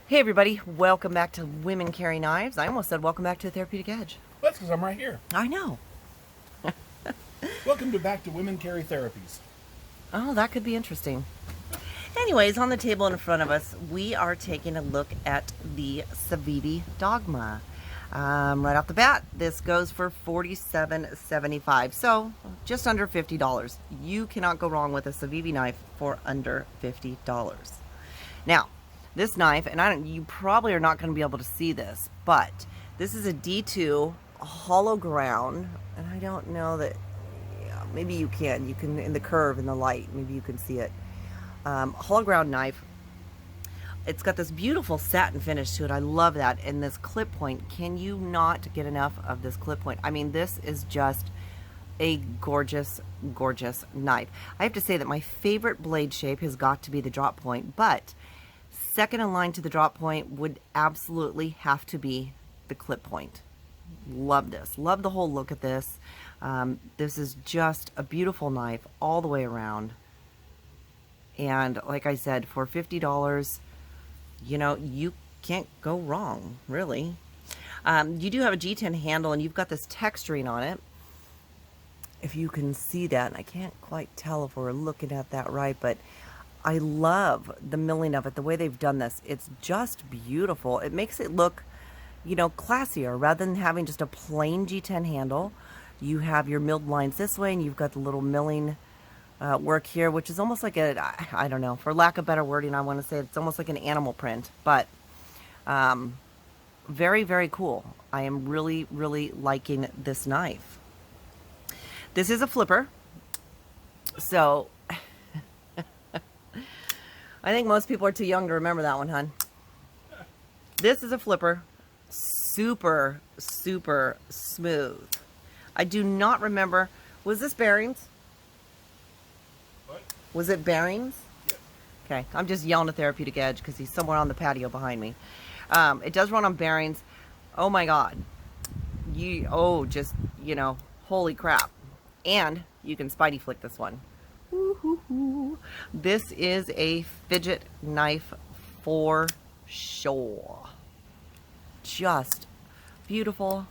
Hey everybody, welcome back to Women Carry Knives. I almost said welcome back to the Therapeutic Edge. That's because I'm right here. I know. Welcome back to Women Carry Therapies. Oh, that could be interesting. Anyways, on the table in front of us, we are taking a look at the Civivi Dogma. Right off the bat, this goes for $47.75, so just under $50. You cannot go wrong with a Civivi knife for under $50. Now, this knife, and you probably are not going to be able to see this, but this is a D2 hollow ground, and I don't know that, yeah, maybe you can in the curve in the light, maybe you can see it. Hollow ground knife. It's got this beautiful satin finish to it. I love that. And this clip point, can you not get enough of this clip point? I mean, this is just a gorgeous, gorgeous knife. I have to say that my favorite blade shape has got to be the drop point, but second in line to the drop point would absolutely have to be the clip point. Love this. Love the whole look at this. This is just a beautiful knife all the way around. And like I said, for $50, you know, you can't go wrong, really. You do have a G10 handle, and you've got this texturing on it. If you can see that, and I can't quite tell if we're looking at that right, but I love the milling of it, the way they've done this. It's just beautiful. It makes it look, you know, classier. Rather than having just a plain G10 handle, you have your milled lines this way, and you've got the little milling work here, which is almost like a, I don't know, for lack of better wording, I want to say it's almost like an animal print, but very, very cool. I am really, really liking this knife. This is a flipper, so I think most people are too young to remember that one, hon. This is a flipper, super, super smooth. I do not remember, was this bearings? What? Was it bearings? Yes. Okay, I'm just yelling at Therapeutic Edge because he's somewhere on the patio behind me. It does run on bearings. Oh my God. Just, you know, holy crap. And you can Spidey flick this one. Woo-hoo-hoo. This is a fidget knife for sure. Just beautiful,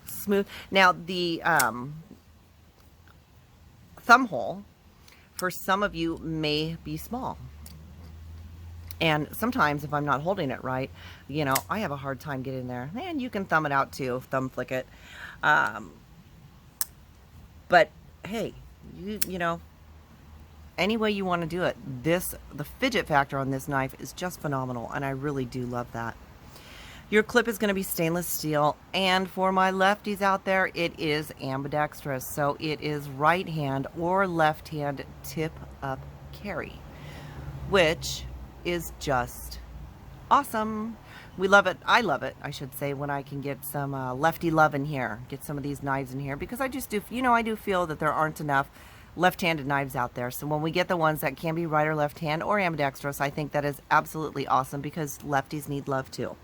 smooth. Now the thumb hole for some of you may be small. And sometimes if I'm not holding it right, you know, I have a hard time getting there. And you can thumb it out too, thumb flick it. But hey, you know, any way you want to do it, the fidget factor on this knife is just phenomenal, and I really do love that. Your clip is going to be stainless steel, and for my lefties out there, it is ambidextrous, so it is right hand or left hand tip up carry, which is just awesome. We love it. I love it, I should say, when I can get some lefty love in here, get some of these knives in here, because I just do, you know, I do feel that there aren't enough left-handed knives out there. So when we get the ones that can be right or left hand or ambidextrous, I think that is absolutely awesome, because lefties need love too.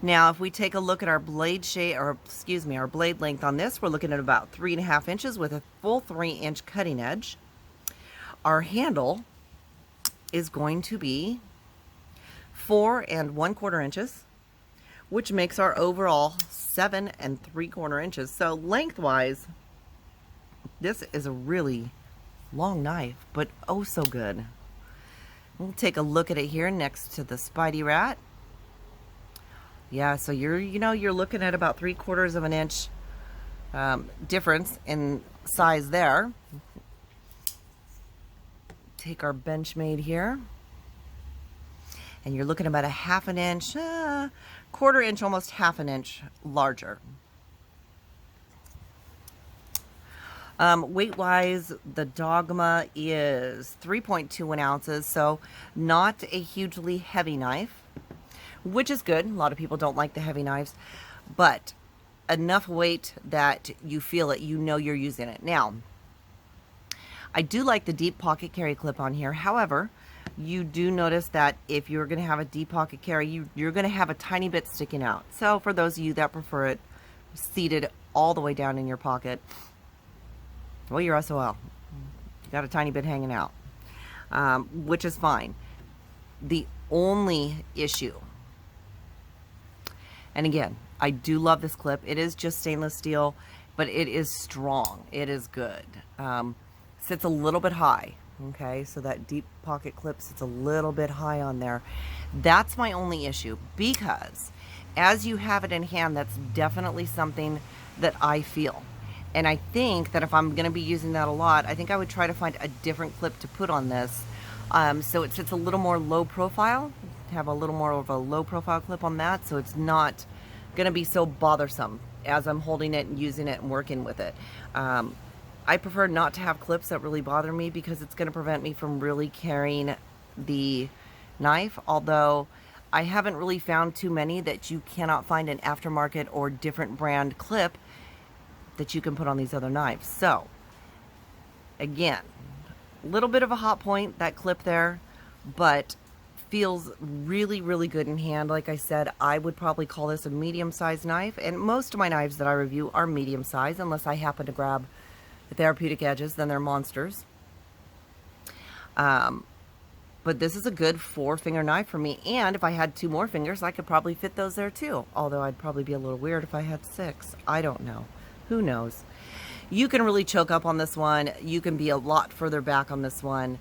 Now, if we take a look at our blade shape, or excuse me, our blade length on this, we're looking at about 3.5 inches with a full 3-inch cutting edge. Our handle is going to be 4 1/4 inches, which makes our overall 7 3/4 inches. So lengthwise, this is a really long knife, but oh so good. We'll take a look at it here next to the Spidey Rat. Yeah, so you're looking at about 3/4 of an inch difference in size there. Take our Benchmade here, and you're looking about a 1/2 inch, 1/4 inch, almost 1/2 inch larger. Weight-wise, the Dogma is 3.21 ounces, so not a hugely heavy knife, which is good. A lot of people don't like the heavy knives, but enough weight that you feel it, you know you're using it. Now, I do like the deep pocket carry clip on here. However, you do notice that if you're going to have a deep pocket carry, you're going to have a tiny bit sticking out. So for those of you that prefer it seated all the way down in your pocket, well, you're SOL. You got a tiny bit hanging out, which is fine. The only issue, and again, I do love this clip. It is just stainless steel, but it is strong. It is good. Sits a little bit high. Okay, so that deep pocket clip sits a little bit high on there. That's my only issue, because as you have it in hand, that's definitely something that I feel. And I think that if I'm going to be using that a lot, I think I would try to find a different clip to put on this. So it sits a little more low profile, have a little more of a low profile clip on that, so it's not going to be so bothersome as I'm holding it and using it and working with it. I prefer not to have clips that really bother me, because it's going to prevent me from really carrying the knife, although I haven't really found too many that you cannot find an aftermarket or different brand clip that you can put on these other knives. So again, a little bit of a hot point, that clip there, but feels really, really good in hand. Like I said, I would probably call this a medium-sized knife, and most of my knives that I review are medium-sized, unless I happen to grab the therapeutic edges, then they're monsters. But this is a good 4-finger knife for me, and if I had 2 more fingers, I could probably fit those there too, although I'd probably be a little weird if I had 6. I don't know. Who knows? You can really choke up on this one. You can be a lot further back on this one.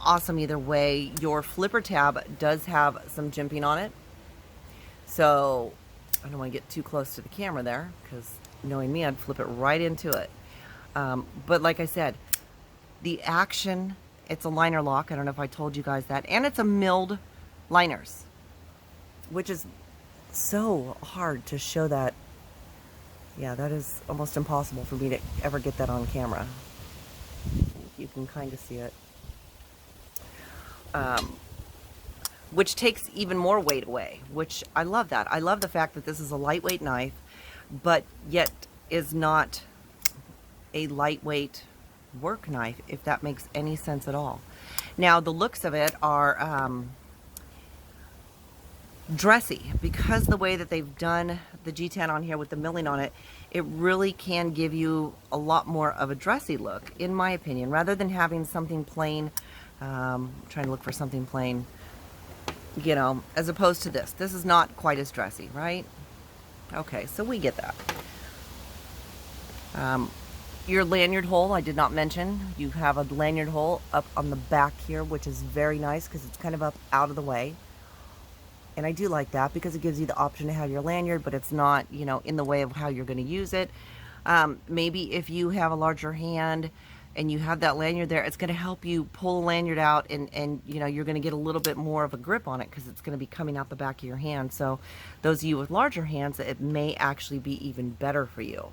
Awesome either way. Your flipper tab does have some jimping on it, so I don't want to get too close to the camera there, because knowing me, I'd flip it right into it. But like I said, the action, it's a liner lock. I don't know if I told you guys that. And it's a milled liners, which is so hard to show that. Yeah, that is almost impossible for me to ever get that on camera. You can kind of see it. Which takes even more weight away, which I love that. I love the fact that this is a lightweight knife, but yet is not a lightweight work knife, if that makes any sense at all. Now, the looks of it are dressy, because the way that they've done the G10 on here with the milling on it, it really can give you a lot more of a dressy look, in my opinion, rather than having something plain. Trying to look for something plain, you know, as opposed to this. This is not quite as dressy, right? Okay, so we get that. Your lanyard hole, I did not mention. You have a lanyard hole up on the back here, which is very nice because it's kind of up out of the way. And I do like that because it gives you the option to have your lanyard, but it's not, you know, in the way of how you're going to use it. Maybe if you have a larger hand and you have that lanyard there, it's going to help you pull the lanyard out, and you know, you're going to get a little bit more of a grip on it because it's going to be coming out the back of your hand. So those of you with larger hands, it may actually be even better for you.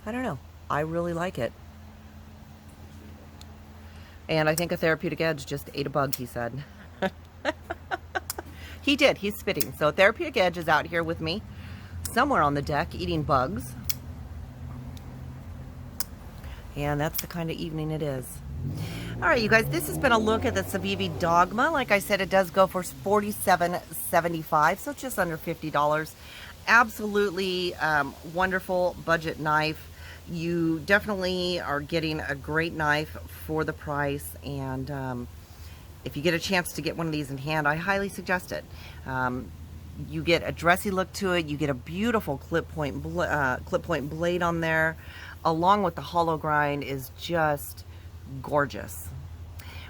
I don't know. I really like it. And I think a therapeutic edge just ate a bug, he said. He did. He's spitting. So therapeutic edge is out here with me somewhere on the deck eating bugs. And that's the kind of evening it is. All right, you guys, this has been a look at the Civivi Dogma. Like I said, it does go for $47.75, so just under $50. Absolutely wonderful budget knife. You definitely are getting a great knife for the price, and if you get a chance to get one of these in hand, I highly suggest it. You get a dressy look to it. You get a beautiful clip point blade on there, along with the hollow grind is just gorgeous.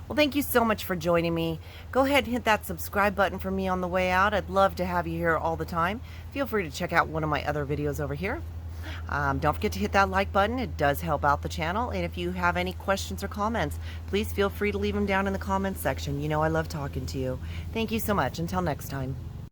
Well, thank you so much for joining me. Go ahead and hit that subscribe button for me on the way out. I'd love to have you here all the time. Feel free to check out one of my other videos over here. Don't forget to hit that like button. It does help out the channel. And if you have any questions or comments, please feel free to leave them down in the comments section. You know I love talking to you. Thank you so much. Until next time.